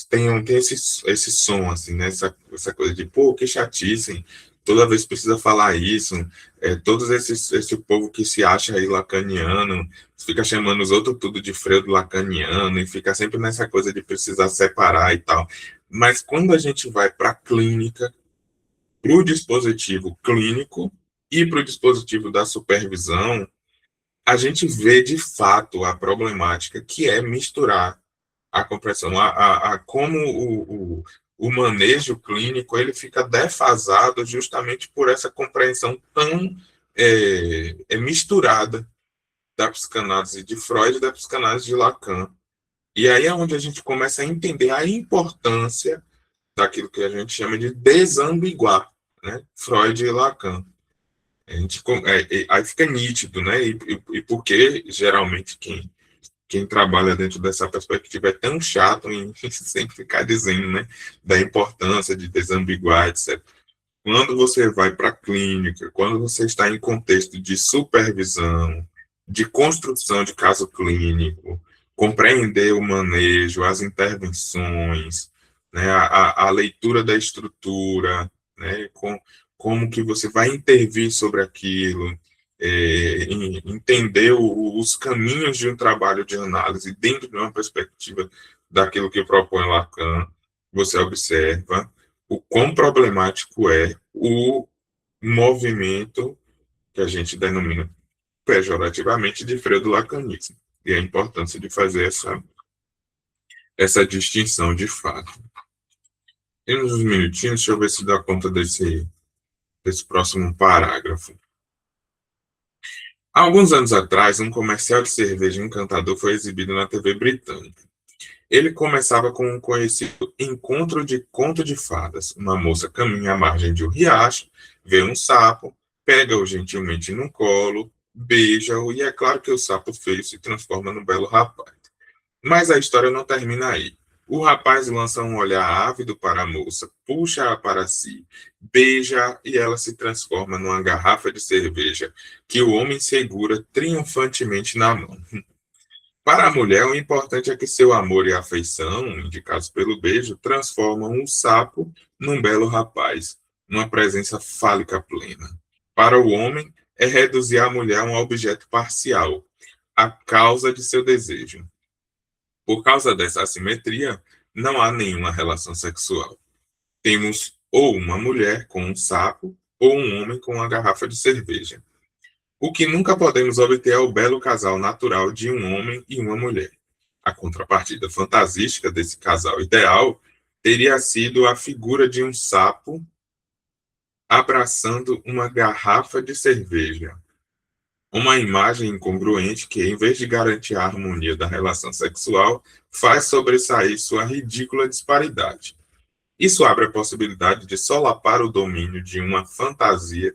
Tem esse som, assim, né? Essa coisa de, pô, que chatice, hein? Toda vez precisa falar isso. Todos esse povo que se acha aí lacaniano, fica chamando os outros tudo de freio lacaniano, e fica sempre nessa coisa de precisar separar e tal. Mas quando a gente vai para a clínica, para o dispositivo clínico e para o dispositivo da supervisão, a gente vê de fato a problemática que é misturar a compressão, como o manejo clínico ele fica defasado justamente por essa compreensão tão misturada da psicanálise de Freud e da psicanálise de Lacan. E aí é onde a gente começa a entender a importância daquilo que a gente chama de desambiguar, né? Freud e Lacan. Aí fica nítido, né? E porque geralmente quem trabalha dentro dessa perspectiva é tão chato em sempre ficar dizendo, né, da importância de desambiguar, etc. Quando você vai para a clínica, quando você está em contexto de supervisão, de construção de caso clínico, compreender o manejo, as intervenções, né, a leitura da estrutura, né, como que você vai intervir sobre aquilo, entender os caminhos de um trabalho de análise dentro de uma perspectiva daquilo que propõe Lacan. Você observa o quão problemático é o movimento que a gente denomina pejorativamente de freio do lacanismo, e a importância de fazer essa distinção de fato. Temos uns minutinhos, deixa eu ver se dá conta desse próximo parágrafo. Há alguns anos atrás, um comercial de cerveja encantador foi exibido na TV britânica. Ele começava com um conhecido encontro de conto de fadas. Uma moça caminha à margem de um riacho, vê um sapo, pega-o gentilmente no colo, beija-o, e é claro que o sapo feio se transforma num belo rapaz. Mas a história não termina aí. O rapaz lança um olhar ávido para a moça, puxa-a para si, beija e ela se transforma numa garrafa de cerveja que o homem segura triunfantemente na mão. Para a mulher, o importante é que seu amor e afeição, indicados pelo beijo, transformam o sapo num belo rapaz, numa presença fálica plena. Para o homem, é reduzir a mulher a um objeto parcial, a causa de seu desejo. Por causa dessa assimetria, não há nenhuma relação sexual. Temos ou uma mulher com um sapo, ou um homem com uma garrafa de cerveja. O que nunca podemos obter é o belo casal natural de um homem e uma mulher. A contrapartida fantasística desse casal ideal teria sido a figura de um sapo abraçando uma garrafa de cerveja. Uma imagem incongruente que, em vez de garantir a harmonia da relação sexual, faz sobressair sua ridícula disparidade. Isso abre a possibilidade de solapar o domínio de uma fantasia,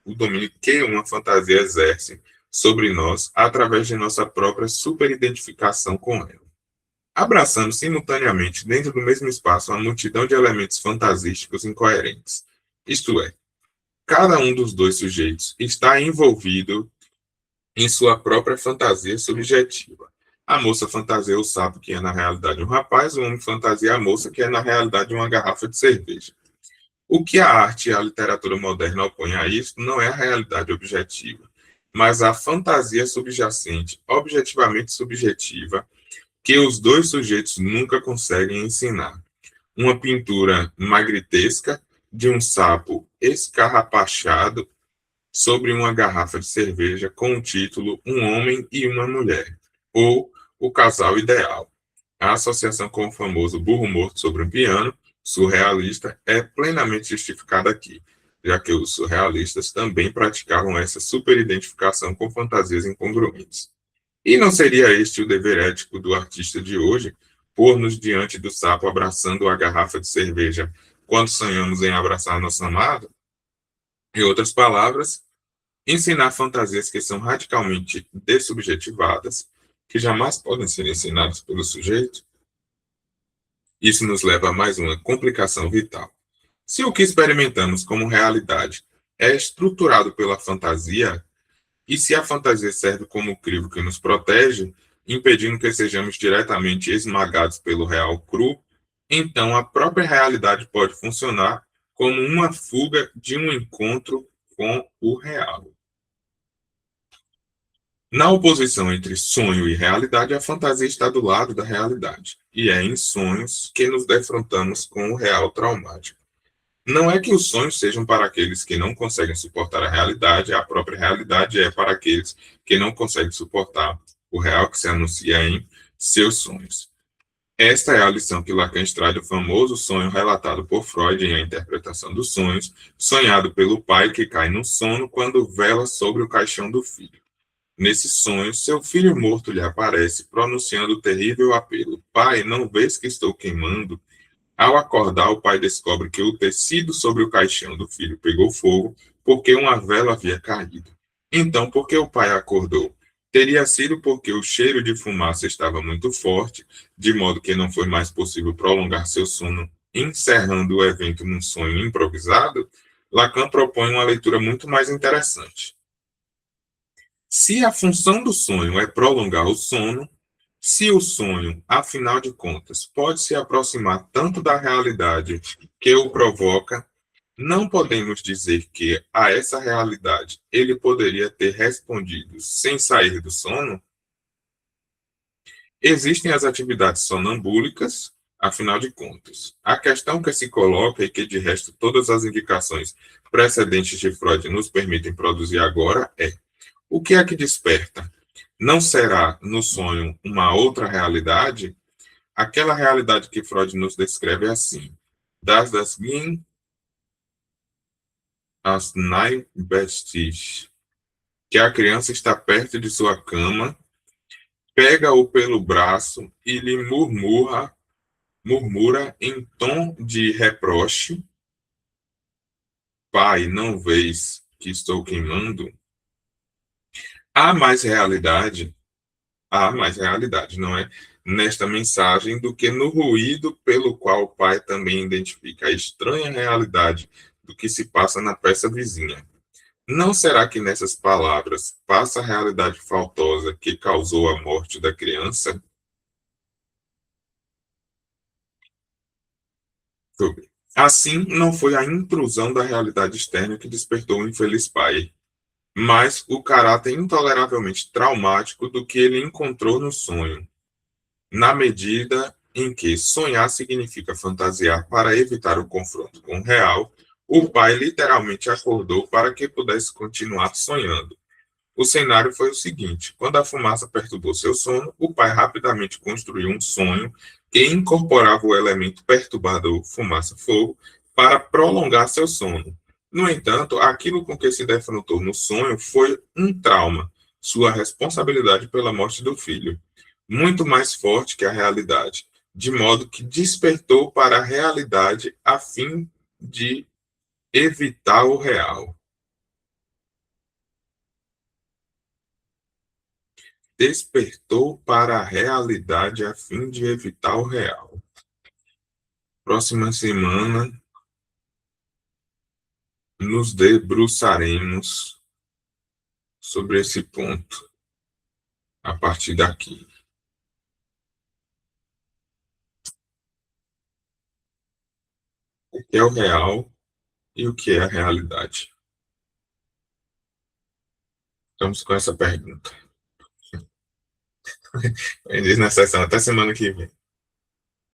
o domínio que uma fantasia exerce sobre nós através de nossa própria superidentificação com ela. Abraçando simultaneamente dentro do mesmo espaço uma multidão de elementos fantasísticos incoerentes. Isto é, cada um dos dois sujeitos está envolvido em sua própria fantasia subjetiva. A moça fantasia o sapo, que é na realidade um rapaz, o homem fantasia a moça, que é na realidade uma garrafa de cerveja. O que a arte e a literatura moderna opõem a isso não é a realidade objetiva, mas a fantasia subjacente, objetivamente subjetiva, que os dois sujeitos nunca conseguem ensinar. Uma pintura magritesca de um sapo escarrapachado sobre uma garrafa de cerveja com o título Um Homem e uma Mulher, ou O Casal Ideal. A associação com o famoso burro morto sobre um piano, surrealista, é plenamente justificada aqui, já que os surrealistas também praticavam essa superidentificação com fantasias incongruentes. E não seria este o dever ético do artista de hoje, pôr-nos diante do sapo abraçando a garrafa de cerveja quando sonhamos em abraçar nossa amada? Em outras palavras, ensinar fantasias que são radicalmente dessubjetivadas, que jamais podem ser ensinadas pelo sujeito. Isso nos leva a mais uma complicação vital. Se o que experimentamos como realidade é estruturado pela fantasia, e se a fantasia serve como crivo que nos protege, impedindo que sejamos diretamente esmagados pelo real cru, então a própria realidade pode funcionar como uma fuga de um encontro com o real. Na oposição entre sonho e realidade, a fantasia está do lado da realidade, e é em sonhos que nos defrontamos com o real traumático. Não é que os sonhos sejam para aqueles que não conseguem suportar a realidade, a própria realidade é para aqueles que não conseguem suportar o real que se anuncia em seus sonhos. Esta é a lição que Lacan extrai do famoso sonho relatado por Freud em A Interpretação dos Sonhos, sonhado pelo pai que cai no sono quando vela sobre o caixão do filho. Nesse sonho, seu filho morto lhe aparece, pronunciando o terrível apelo: Pai, não vês que estou queimando? Ao acordar, o pai descobre que o tecido sobre o caixão do filho pegou fogo porque uma vela havia caído. Então, por que o pai acordou? Teria sido porque o cheiro de fumaça estava muito forte, de modo que não foi mais possível prolongar seu sono, encerrando o evento num sonho improvisado? Lacan propõe uma leitura muito mais interessante. Se a função do sonho é prolongar o sono, se o sonho, afinal de contas, pode se aproximar tanto da realidade que o provoca, Não podemos dizer que a essa realidade ele poderia ter respondido sem sair do sono. Existem as atividades sonambúlicas, afinal de contas. A questão que se coloca, e que de resto todas as indicações precedentes de Freud nos permitem produzir agora, é: o que é que desperta? Não será no sonho uma outra realidade? Aquela realidade que Freud nos descreve é assim: das Gin as Nine Besties, que a criança está perto de sua cama, pega-o pelo braço e lhe murmura em tom de reproche: Pai, não vês que estou queimando? Há mais realidade, há mais realidade, não é? Nesta mensagem do que no ruído pelo qual o pai também identifica a estranha realidade do que se passa na peça vizinha. Não será que nessas palavras passa a realidade faltosa que causou a morte da criança? Assim, não foi a intrusão da realidade externa que despertou o infeliz pai, mas o caráter intoleravelmente traumático do que ele encontrou no sonho, na medida em que sonhar significa fantasiar para evitar o confronto com o real. O pai literalmente acordou para que pudesse continuar sonhando. O cenário foi o seguinte: quando a fumaça perturbou seu sono, o pai rapidamente construiu um sonho que incorporava o elemento perturbador fumaça-fogo para prolongar seu sono. No entanto, aquilo com que se defrontou no sonho foi um trauma, sua responsabilidade pela morte do filho, muito mais forte que a realidade, de modo que despertou para a realidade a fim de evitar o real. Despertou para a realidade a fim de evitar o real. Próxima semana nos debruçaremos sobre esse ponto a partir daqui. O que é o real e o que é a realidade? Estamos com essa pergunta. Na sessão. Até semana que vem.